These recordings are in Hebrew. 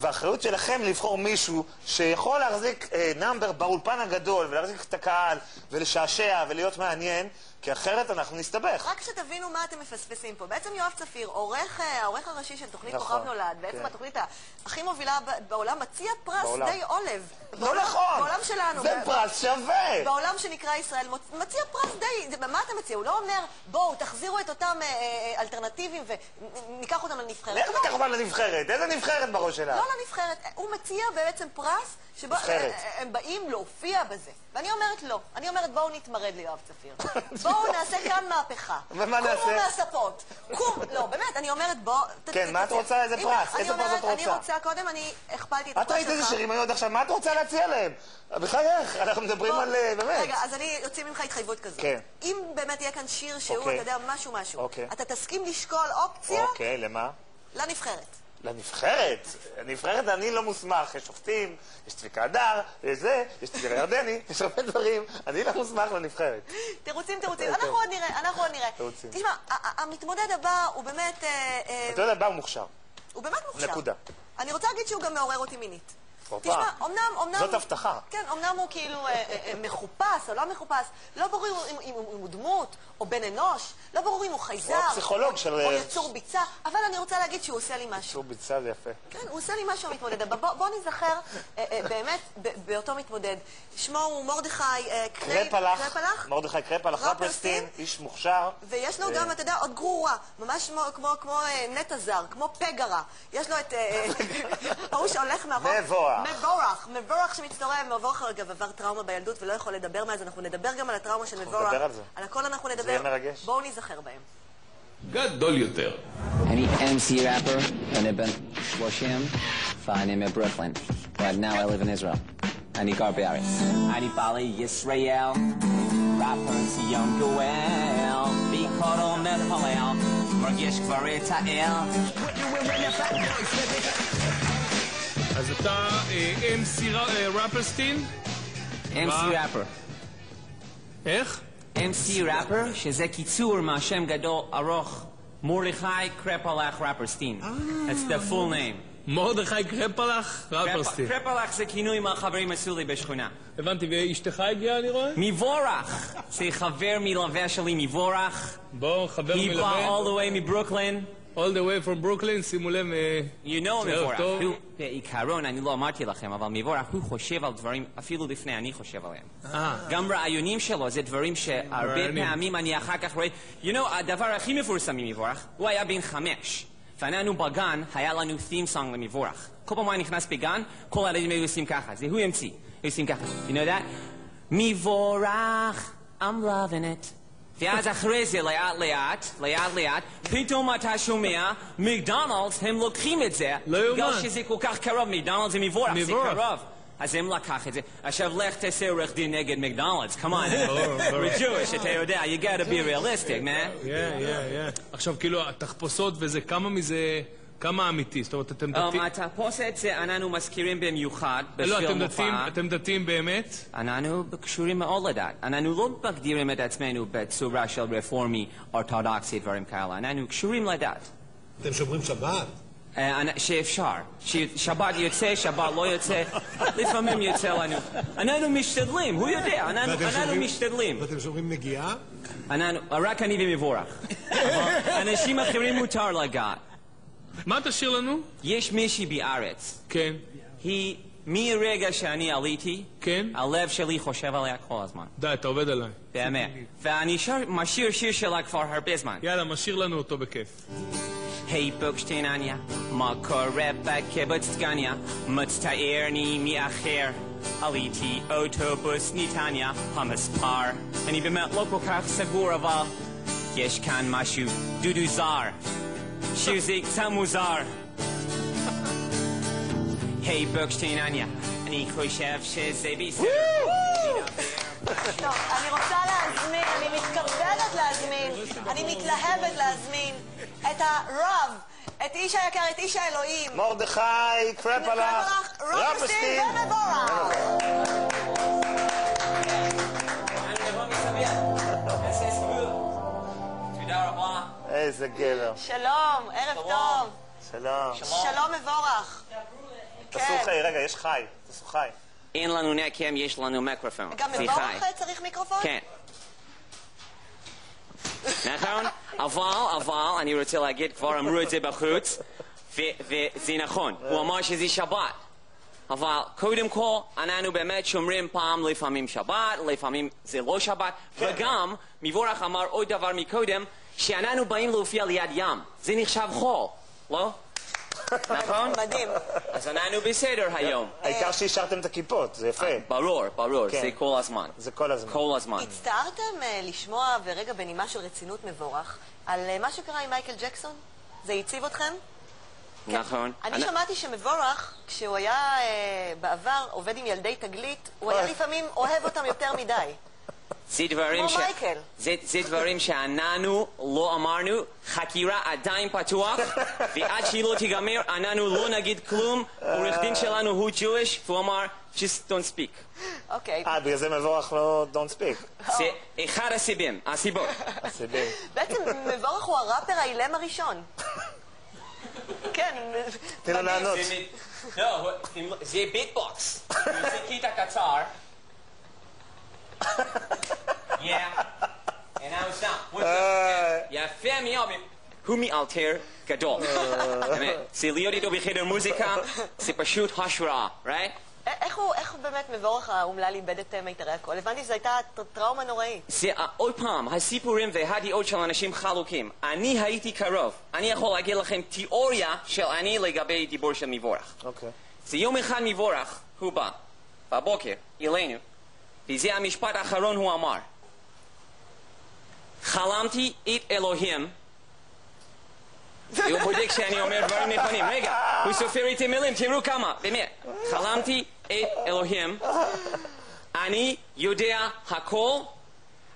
והאחריות שלכם לבחור מישהו שיכול להחזיק נאמבר באולפן הגדול ולהחזיק את הקהל ולשעשע ולהיות מעניין, כי אחרת אנחנו נסתבך. רק שתבינו מה אתם מפספסים פה. בעצם יואב צפיר, העורך הראשי של תוכנית כוכב נולד, בעצם התוכנית הכי מובילה בעולם, מציע פרס די עולב. לא נכון! בעולם שלנו. זה פרס שווה! בעולם שנקרא ישראל, מציע פרס די... מה אתה מציע? הוא לא אומר, בואו, תחזירו את אותם אלטרנטיבים וניקח אותם לנבחרת. איך ניקח אותם לנבחרת? איזה נבחרת בראש שלה? לא לנבחרת. הוא מציע בעצם פרס שבו הם באים להופיע בזה. ואני אומרת לא. אני אומרת בואו נתמרד ליואב צפיר. בואו נעשה כאן מהפכה. ומה נעשה? קומו מהספות. לא, באמת, אני אומרת בוא... כן, מה את רוצה? איזה פרס? איזה פרס את רוצה? אני רוצה קודם, אני הכפלתי את הפרס שלך. את ראית איזה שירים היו עד עכשיו? מה את רוצה להציע להם? בחייך, אנחנו מדברים על... באמת. רגע, אז אני יוצא ממך התחייבות כזאת. כן. אם באמת יהיה כאן שיר שהוא, אתה יודע, משהו, אתה תסכים לשקול אופציה? אוקיי, למה? לנבחרת. לנבחרת? לנבחרת אני לא מוסמך, יש שופטים, יש צביקה הדר, יש זה, יש צביקה ירדני, יש הרבה דברים, אני לא מוסמך לנבחרת. תירוצים, אנחנו עוד נראה. תשמע, המתמודד הבא הוא באמת... המתמודד הבא הוא מוכשר. הוא באמת מוכשר. נקודה. אני רוצה להגיד שהוא גם מעורר אותי מינית. תשמע, זאת הבטחה. כן, אמנם הוא כאילו מחופש או לא מחופש, לא ברור אם הוא דמות או בן אנוש, לא ברור אם הוא חייזר או יצור ביצה, אבל אני רוצה להגיד שהוא עושה לי משהו. יצור ביצה זה יפה. כן, הוא עושה לי משהו המתמודד. בוא נזכר באמת באותו מתמודד. שמו הוא מרדכי קרפלח. מרדכי קרפלח, רפרסטין, איש מוכשר. ויש לו גם, אתה יודע, עוד גרורה, ממש כמו נטע זר, כמו פגרה. יש לו את... ההוא שהולך מאחור. מבורך שמצטורע, מבורך אגב עבר טראומה בילדות ולא יכול לדבר מאז, אנחנו נדבר גם על הטראומה של מבורך. נדבר על זה. על הכל אנחנו נדבר. זה יהיה מרגש. בואו נזכר בהם. גדול יותר. אני MC rapper, אני בן 30, ואני מברוקלין. But now I live in Israel. אני גר בארץ. אני בא לישראל, ראפר ציון גואל, ביקורו מתפלל, מרגיש כבר את האל. אז אתה MC רפרסטין? MC rapper. איך? MC rapper, שזה קיצור מהשם גדול ארוך, מרדכי קרפלח רפרסטין. That's the full name. מרדכי קרפלח רפרסטין. קרפלח זה כינוי מהחברים עשו לי בשכונה. הבנתי, ואשתך הגיעה אני רואה? מבורך! זה חבר מלווה שלי מבורך. בוא, חבר מלווה. He brought all the way מברוקלין. All the way from Brooklyn, שימו לב. You know מבורך. בעיקרון, אני לא אמרתי לכם, אבל מבורך הוא חושב על דברים, אפילו לפני אני חושב עליהם. גם רעיונים שלו זה דברים שהרבה פעמים אני אחר כך רואה. You know, הדבר הכי מפורסם ממבורך, הוא היה בן 5. ואנחנו בגן, היה לנו theme song למבורך. כל פעם הוא נכנס בגן, כל הילדים היו עושים ככה. זה הוא המציא. היו עושים ככה. You know that? מבורך, I'm loving it. ואז אחרי זה, לאט, פתאום אתה שומע, מקדונלדס, הם לוקחים את זה, בגלל שזה כל כך קרוב, מקדונלדס זה מבורך, זה קרוב. אז הם לקח את זה. עכשיו לך תעשה עורך דין נגד מקדונלדס, come on, we're Jewish, אתה יודע, you gotta be realistic, man. עכשיו, כאילו, התחפושות וזה, כמה מזה... כמה אמיתי? זאת אומרת, אתם דתיים? התחפושת זה אנחנו מזכירים במיוחד בשביל מופע. לא, אתם דתיים באמת? אנחנו קשורים מאוד לדת. אנחנו לא מגדירים את עצמנו בצורה של רפורמי, אורתודוקסי, דברים כאלה. אנחנו קשורים לדת. אתם שומרים שבת? שאפשר. שבת יוצא, שבת לא יוצא. לפעמים יוצא לנו. אנחנו משתדלים, הוא יודע, אנחנו משתדלים. ואתם שומרים נגיעה? רק אני ומבורך. אנשים אחרים מותר לגעת. מה תשאיר לנו? יש מישהי בארץ. כן. היא, מרגע שאני עליתי, כן. הלב שלי חושב עליה כל הזמן. די, אתה עובד עליי. באמת. ואני משאיר שיר שלה כבר הרבה זמן. יאללה, משאיר לנו אותו בכיף. היי בוקשטיין אניה, מה קורה בקיבוץ דגניה? מצטערני מאחר. עליתי אוטובוס נתניה, המספר. אני באמת לא כל כך סגור, אבל יש כאן משהו דודו זר. שזה קצת מוזר. היי בוקשטיין אניה, אני חושב שזה בסדר. טוב, אני רוצה להזמין, אני מתכבדת להזמין, אני מתלהבת להזמין את הרב, את איש היקר, את איש האלוהים. מרדכי קרפלח, רפרסטין ומבורך. תודה רבה. איזה גבר. שלום, ערב טוב. שלום. שלום מבורך. רגע, יש חי. תעשו חי. אין לנו נקם, יש לנו מיקרופון. גם מבורך צריך מיקרופון? כן. נכון? אבל, אני רוצה להגיד, כבר אמרו את זה בחוץ, וזה נכון. הוא אמר שזה שבת. אבל קודם כל, אנחנו באמת שומרים פעם לפעמים שבת, לפעמים זה לא שבת, וגם, מבורך אמר עוד דבר מקודם, שאנחנו באים להופיע ליד ים. זה נחשב חול, לא? נכון? מדהים. אז אנחנו בסדר היום. העיקר שהשארתם את הכיפות, זה יפה. ברור, זה כל הזמן. זה כל הזמן. כל הזמן. הצטערתם לשמוע, ורגע בנימה של רצינות מבורך, על מה שקרה עם מייקל ג'קסון? זה הציב אתכם? נכון. אני שמעתי שמבורך, כשהוא היה בעבר עובד עם ילדי תגלית, הוא היה לפעמים אוהב אותם יותר מדי. כמו מייקל. זה דברים שאנחנו לא אמרנו, חקירה עדיין פתוח, ועד שהיא לא תיגמר, אנחנו לא נגיד כלום. עורך דין שלנו הוא Jewish, והוא אמר, just don't speak. אוקיי. בגלל זה מבורך לא don't speak. זה אחד הסיבות. בעצם מבורך הוא הראפר האילם הראשון. כן. תן לו לענות. לא, זה ביטבוקס. זה קטע קצר. יפה מאוד. הוא מאלתר גדול. זה להיות איתו בחדר מוזיקה, זה פשוט השראה, right? איך באמת מבורך האומלל איבד את מיתרי הקול? הבנתי שזו הייתה טראומה נוראית. זה עוד פעם, הסיפורים והדעות של אנשים חלוקים. אני הייתי קרוב. אני יכול להגיד לכם תיאוריה של אני לגבי דיבור של מבורך. זה יום אחד מבורך, הוא בא, בבוקר, אלינו, וזה המשפט האחרון הוא אמר. חלמתי את אלוהים, והוא בודק שאני אומר דברים נכונים. רגע, הוא סופר איתי מילים, תראו כמה, באמת. חלמתי את אלוהים, אני יודע הכל,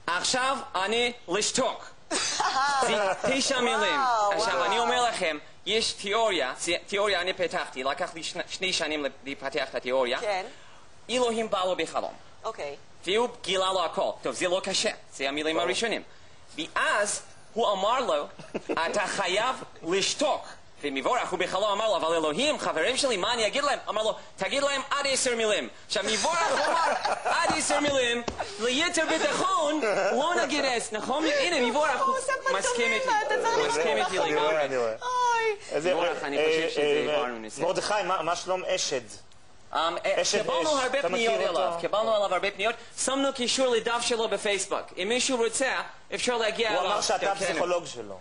עכשיו אני לשתוק. זה 9 מילים. עכשיו, אני אומר לכם, יש תיאוריה אני פתחתי, לקח לי 2 שנים לפתח את התיאוריה. אלוהים בא לו בחלום. והוא גילה לו הכל. טוב, זה לא קשה, זה המילים הראשונים. ואז הוא אמר לו, אתה חייב לשתוק. ומבורך הוא בחלום אמר לו, אבל אלוהים, חברים שלי, מה אני אגיד להם? אמר לו, תגיד להם עד 10 מילים. עכשיו מבורך הוא אמר, עד 10 מילים, ליתר ביטחון, לא נגיד 10, נכון? הנה, מבורך הוא מסכים איתי לגמרי. מבורך, אני חושב שזה עברנו ניסה. מרדכי, מה שלום אשד? קיבלנו הרבה פניות אליו, קיבלנו עליו הרבה פניות, שמנו קישור לדף שלו בפייסבוק. אם מישהו רוצה, אפשר להגיע אליו. הוא אמר שאתה הפסיכולוג שלו.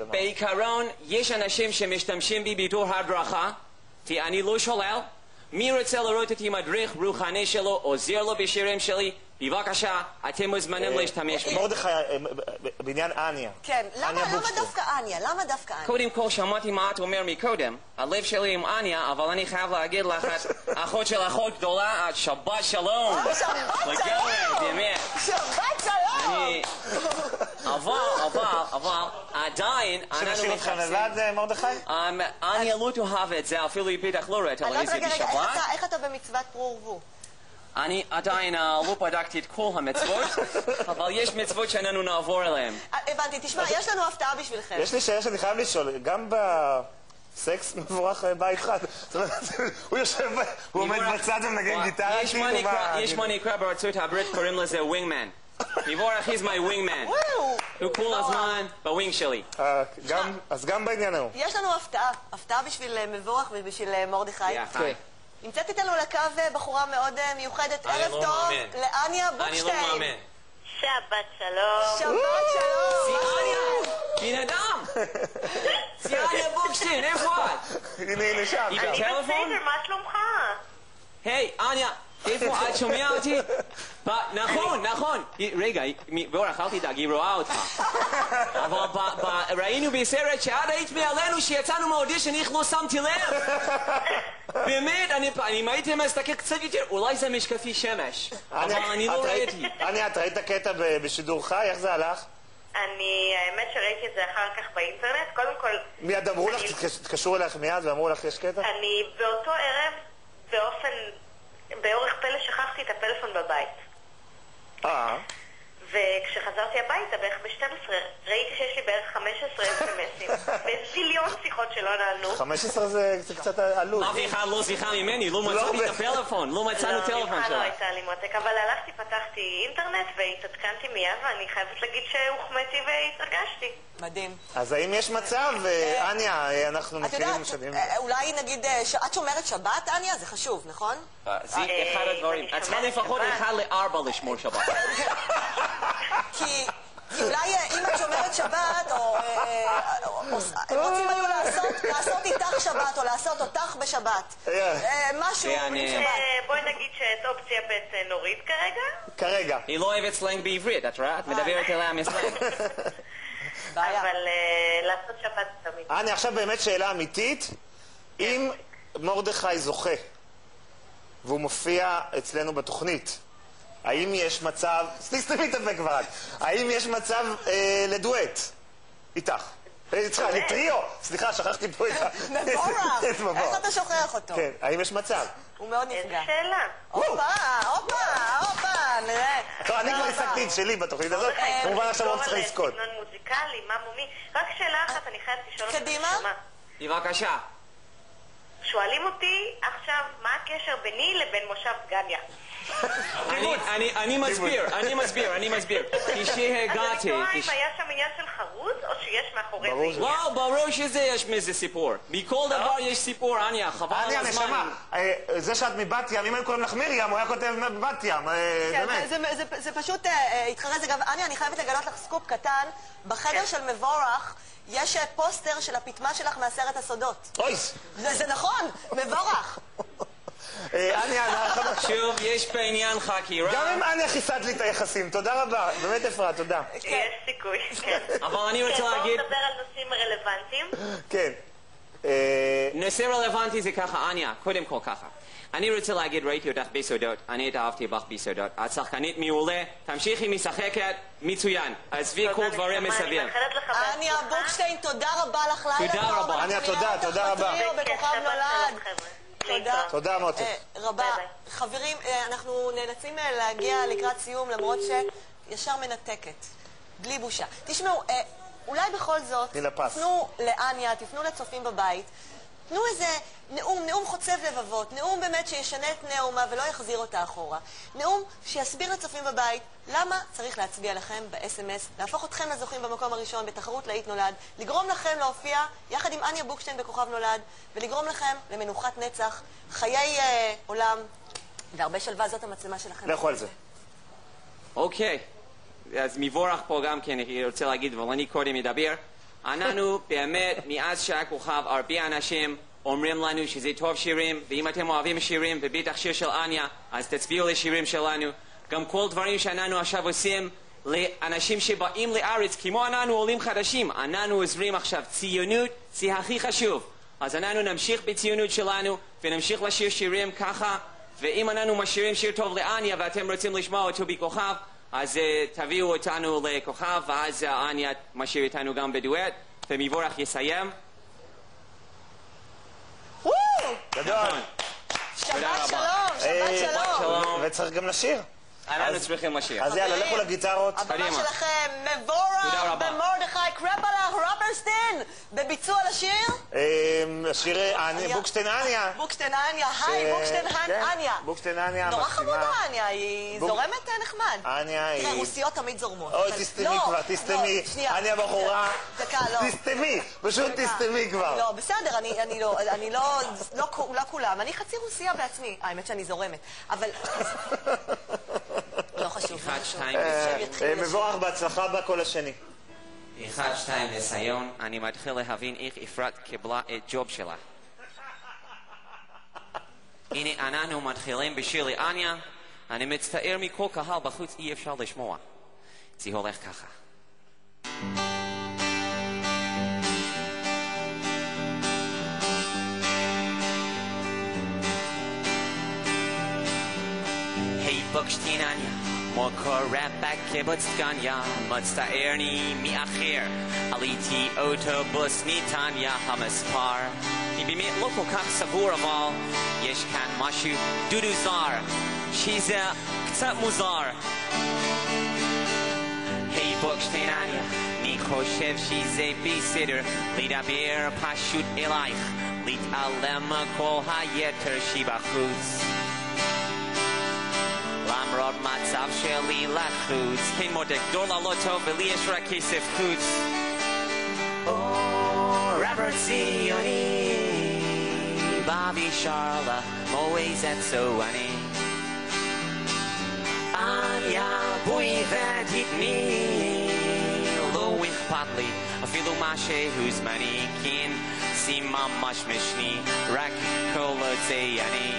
בעיקרון, יש אנשים שמשתמשים בי בתור הדרכה, כי אני לא שולל. מי רוצה לראות אותי מדריך רוחני שלו, עוזר לו בשירים שלי, בבקשה, אתם מוזמנים להשתמש בי. מרדכי, בעניין אניה. כן, למה דווקא אניה? למה דווקא אניה? קודם כל שמעתי מה את אומר מקודם, הלב שלי עם אניה, אבל אני חייב להגיד לך, אחות של אחות גדולה, את שבת שלום. שבת שלום! באמת. שבת שלום! אבל עדיין, שנשאיר אתכם לבד, מרדכי? אניה לא תאהב את זה, אפילו היא בטח לא ראית על איזה בשבת. איך אתה במצוות פרו ורבו? אני עדיין לא בדקתי את כל המצוות, אבל יש מצוות שאיננו נעבור אליהן. הבנתי, תשמע, יש לנו הפתעה בשבילכם. יש לי שאלה שאני חייב לשאול, גם בסקס מבורך בא איתך, זאת אומרת, הוא יושב, הוא עומד בצד ומנגן גיטרה, יש מה נקרא בארצות הברית, קוראים לזה ווינגמן. מבורך, he's my wingman. הוא כל הזמן בווינג שלי. אז גם בעניין ההוא. יש לנו הפתעה בשביל מבורך ובשביל מרדכי. נמצאת איתנו לקו בחורה מאוד מיוחדת. ערב טוב לאניה בוקשטיין. אני לא מאמן. שבת שלום. שבת שלום. אניה, בן אדם. אניה בוקשטיין, איפה את? הנה שם. אני בסדר, מה שלומך? היי, אניה, איפה את שומע אותי? נכון. רגע, בורח, אל תדאג, היא רואה אותך. אבל ראינו בסרט שעד היית מעלינו שיצאנו מהאודישן, איך לא שמתי לב. באמת, אם הייתי מסתכל קצת יותר, אולי זה משקפי שמש. אבל אני לא ראיתי. אניה, את ראית הקטע בשידור חי? איך זה הלך? האמת שראיתי את זה אחר כך באינטרנט. קודם כל... מיד אמרו לך, תתקשרו אליך מיד ואמרו לך יש קטע? אני באותו ערב, באורך פלא שכחתי את הפלאפון בבית. וכשחזרתי הביתה בערך ב-12, ראיתי שיש לי בערך 15 אס-אמסים, וזיליון שיחות שלא נענו. 15 זה קצת עלות. אף אחד לא שיחה ממני, לא מצאתי את הפלאפון, לא מצאנו טלפון לא שלה. הייתה לי מותק, אבל הלכתי, פתחתי אינטרנט והתעדכנתי מיד, ואני חייבת להגיד שהוחמאתי והתרגשתי. מדהים. אז האם יש מצב, אניה, אנחנו מכירים שנים. אולי נגיד, את שומרת שבת, אניה? זה חשוב, נכון? זה אחד הדברים. את צריכה לפחות 1-4 לשמור שבת. כי אולי אם את שומרת שבת, או הם רוצים היו לעשות איתך שבת, או לעשות אותך בשבת. משהו עם שבת. בואי נגיד שאת אופציה ב' נוריד כרגע. כרגע. היא לא אוהבת סלנג בעברית, את רואה? את מדברת אליה מסלנג. אבל לעשות שבת תמיד. אניה, עכשיו באמת שאלה אמיתית. אם מרדכי זוכה, והוא מופיע אצלנו בתוכנית, האם יש מצב, סתמי את הפה כבר, האם יש מצב לדואט איתך? סליחה, לטריו, סליחה, שכחתי פה את מבורך, איך אתה שוכח אותו? כן, האם יש מצב? הוא מאוד נפגע. איזה שאלה. הופה, נראה. טוב, אני כבר השגתי את שלי בתוכנית הזאת, כמובן עכשיו לא צריך לזכות. סגנון מוזיקלי, מה מומי? רק שאלה אחת, אני חייבת לשאול אותך. קדימה. בבקשה. שואלים אותי עכשיו מה הקשר ביני לבין מושב גניה. אני מסביר. כשהגעתי... אז אני תוהה אם היה שם עניין של חרוז, או שיש מאחורי זה עניין? לא, ברור שזה יש מזה סיפור. מכל דבר יש סיפור, אניה, חבל על הזמן. אניה, נשמה, זה שאת מבת ים, אם היו קוראים לך מרים, הוא היה כותב בת ים, באמת. זה פשוט התחרז. אגב, אניה, אני חייבת לגלות לך סקופ קטן. בחדר של מבורך יש פוסטר של הפתמה שלך מהסרט הסודות. אוי! זה נכון, מבורך. אניה, שוב, יש בעניין חקירה. גם אם אניה חיסת לי את היחסים, תודה רבה. באמת אפרת, תודה. יש סיכוי, כן. אבל אני רוצה להגיד... בואו נדבר על נושאים רלוונטיים. כן. נושא רלוונטי זה ככה, אניה, קודם כל ככה. אני רוצה להגיד, ראיתי אותך בסודות, אני התאהבתי בך בסודות. את שחקנית מעולה, תמשיכי משחקת, מצוין. עזבי כל דברים מסביב. אניה בוקשטיין, תודה רבה לך לילה. תודה רבה. אניה, תודה רבה. בכוכב נולד. תודה מוטי. רבה. חברים, אנחנו נאלצים להגיע לקראת סיום, למרות שישר מנתקת. בלי בושה. תשמעו, אולי בכל זאת, תפנו לאניה, תפנו לצופים בבית, תנו איזה נאום חוצב לבבות, נאום באמת שישנה את פני האומה ולא יחזיר אותה אחורה. נאום שיסביר לצופים בבית למה צריך להצביע לכם ב-SMS, להפוך אתכם לזוכים במקום הראשון בתחרות להיט נולד, לגרום לכם להופיע יחד עם אניה בוקשטיין בכוכב נולד, ולגרום לכם למנוחת נצח, חיי עולם, והרבה שלווה. זאת המצלמה שלכם. לכו על זה. אוקיי, אז מבורך פה גם כן, אני רוצה להגיד, אבל אני קודם אדבר. אנחנו באמת, מאז שהיה כוכב, הרבה אנשים אומרים לנו שזה טוב שירים, ואם אתם אוהבים שירים, ובטח שיר של אניה, אז תצביעו לשירים שלנו. גם כל דברים שאנחנו עכשיו עושים לאנשים שבאים לארץ, כמו אנחנו עולים חדשים, אנחנו עוזרים עכשיו. ציונות זה הכי חשוב. אז אנחנו נמשיך בציונות שלנו, ונמשיך לשיר שירים ככה, ואם אנחנו משאירים שיר טוב לאניה, ואתם רוצים לשמוע אותו בכוכב, אז תביאו אותנו לכוכב, ואז אניה משאיר איתנו גם בדואט, ומבורך יסיים. גדול. שבת שלום, שבת שלום. וצריך גם לשיר. אנחנו צריכים לשיר. אז יאללה, לכו לגיטרות. הבמה שלכם, מבורך ומרדכי קרפלה רופרסטיין, בביצוע לשיר? השיר בוקשטיין אניה. בוקשטיין אניה, היי, בוקשטיין אניה. בוקשטיין אניה. נורא חמודה אניה, היא זורמת נחמד. אניה היא... תראה, רוסיות תמיד זורמות. אוי, תסתמי כבר, תסתמי. אניה בחורה. דקה, לא. תסתמי, פשוט תסתמי כבר. לא, בסדר, אני לא כולם. אני חצי רוסיה בעצמי. האמת שאני זורמת. אבל... לא חשוב. 1, 2, מבורך, בהצלחה בכל השני. 1, 2, לסיום. אני מתחיל להבין איך אפרת קיבלה את ג'וב שלה. הנה, אנחנו מתחילים בשיר לאניה. אני מצטער מכל קהל בחוץ, אי אפשר לשמוע. זה הולך ככה. בוקשטיין אניה, מה קורה בקיבוץ דגניה? מצטערני מאחר, עליתי אוטובוס נתניה. המספר היא באמת לא כל כך סגור, אבל יש כאן משהו דודו זר, שזה קצת מוזר. בוקשטיין אניה, אני חושב שזה בסדר לדבר פשוט אלייך, להתעלם מכל היתר שבחוץ. למרות מצב שלי לחוץ, כן מותק גדולה לא טוב ולי יש רק כסף חוץ. רבר ציוני, בבי שרלה, מועז את סואני. אניה בואי ותתני, לא אכפת לי אפילו מה שהוא זמני, כן זה ממש משני, רק כל עוד זה אני.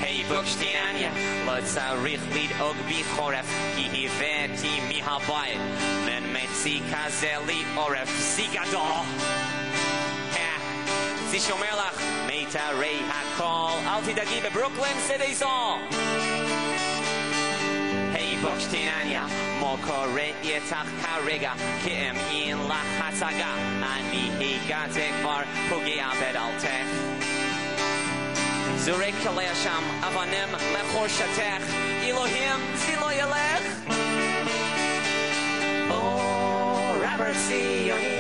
היי בוקשטיין אניה, לא צריך לדאוג בחורף, כי הבאתי מהבית מן מצי כזה לי עורף, זה גדול. זה שומר לך מיתרי הכל, אל תדאגי בברוקלין סיטי סול. היי בוקשטיין אניה, מה קורה איתך כרגע? כי אם אין לך הצגה, אני הגעתי כבר פוגע בדלתך. זורק עליה שם אבנים לחורשתך, אלוהים זה לא ילך. רבר ציוני,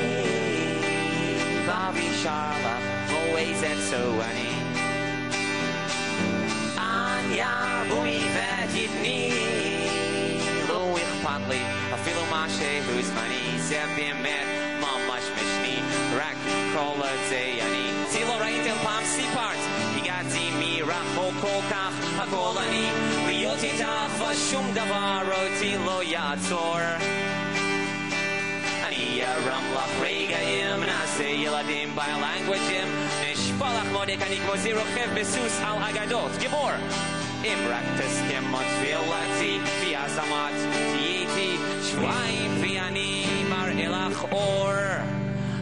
בבי שרלה, מועז את סואני. אניה בואי ותתני, לא אכפת לי אפילו מה שהוא זמני, זה באמת ממש משני, רק כל עוד זה אני. זה לא ראיתם פעם סיפרת, הגעתי מרחוק כל כך, הכל אני, להיות איתך ושום דבר אותי לא יעצור. אני ארם לך רגעים, נעשה ילדים ביילנגוויג'ים, נשבע לך מודק, אני כמו זה רוכב בסוס על אגדות, גיבור. אם רק תסכים עוד תפילתי, ואז אמרת תהיי איתי שבועיים, ואני מראה לך אור,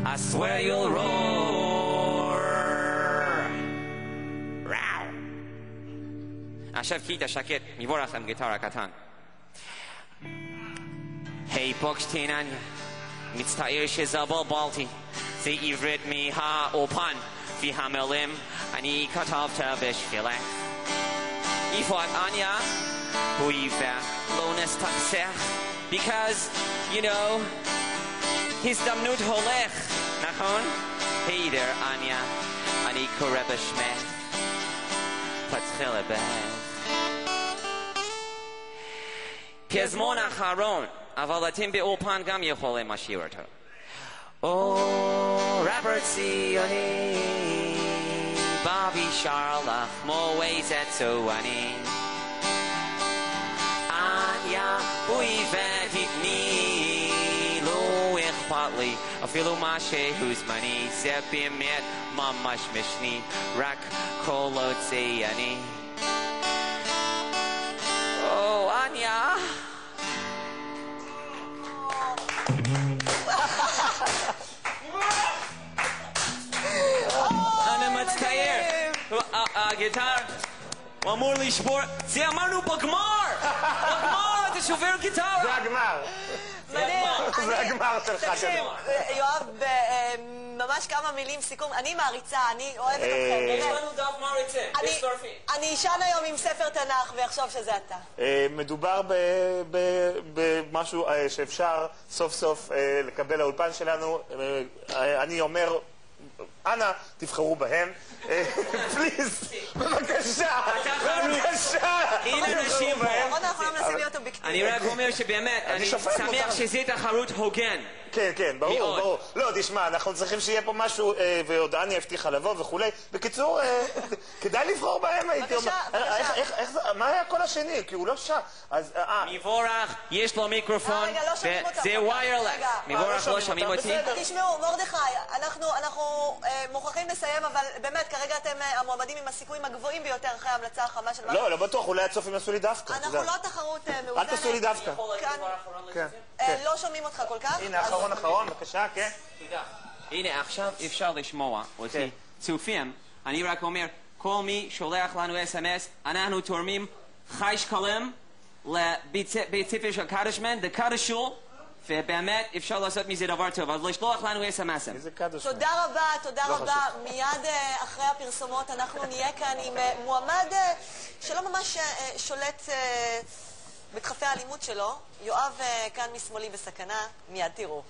I swear you'll roar. עכשיו כיתה שקט, מבורך עם גיטרה קטן. היי בוקשטיין אניה, מצטער שזבלבלתי, זה עברית מהאולפן, והמילים אני כתבת בשבילך. איפה את אניה? אויבה, לא נסתכסך, because, you know, הזדמנות הולך, נכון? היי דר אניה, אני קורא בשמך, פתחי לבך. פזמון אחרון, אבל אתם באולפן גם יכולים לשיר אותו. רבר ציוני, בבי שרלה, מועז את סואני. אניה בואי ותתני, לא אכפת לי אפילו מה שהוא זמני, זה באמת ממש משני, רק כל עוד זה אני. אניה, אני מצטער, הגיטר הוא אמור לשבור, זה אמרנו בגמר, בגמר אתה שובר גיטרה. זה הגמר. זה הגמר שלך. תקשיב, יואב, ממש כמה מילים סיכום. אני מעריצה, אני אוהבת אתכם. יש לנו דף מעריצים, מצטרפים. אני אשן היום עם ספר תנ"ך ויחשוב שזה אתה. מדובר במשהו שאפשר סוף סוף לקבל לאולפן שלנו. אני אומר, אנא, תבחרו בהם. פליז, בבקשה, בבקשה. הנה נשים פה. אנחנו לא מנסים להיות אובייקטיביים. אני רק אומר שבאמת, אני שמח שזה תחרות הוגן. כן, כן, ברור, ברור. לא, תשמע, אנחנו צריכים שיהיה פה משהו, ועוד אני הבטיחה לבוא וכולי. בקיצור, כדאי לבחור בהם, הייתי אומר. מה היה הקול השני? כי הוא לא שם. מבורך, יש לו מיקרופון, זה ויירלס. מבורך, לא שומעים אותי. תשמעו, מרדכי, אנחנו מוכרחים לסיים, אבל באמת, כרגע אתם המועמדים עם הסיכויים הגבוהים ביותר אחרי ההמלצה החמה של לא, לא בטוח, אולי הצופים יעשו לי דווקא. אנחנו לא תחרות מאוזנת. אל תעשו לי דווקא. לא שומעים אותך כל כך. הנה, אחרון, בבקשה, כן. תודה. הנה, עכשיו אפשר לשמוע אותי. צופים, אני רק אומר, כל מי שולח לנו אס.אם.אס, אנחנו תורמים 5 שקלים לבית ספר של קדשמן, דקדשול, ובאמת אפשר לעשות מזה דבר טוב, אז לשלוח לנו אס.אם.אסים. תודה רבה, תודה רבה. מיד אחרי הפרסומות אנחנו נהיה כאן עם מועמד שלא ממש שולט בדחפי האלימות שלו, יואב כאן משמאלי בסכנה, מיד תראו.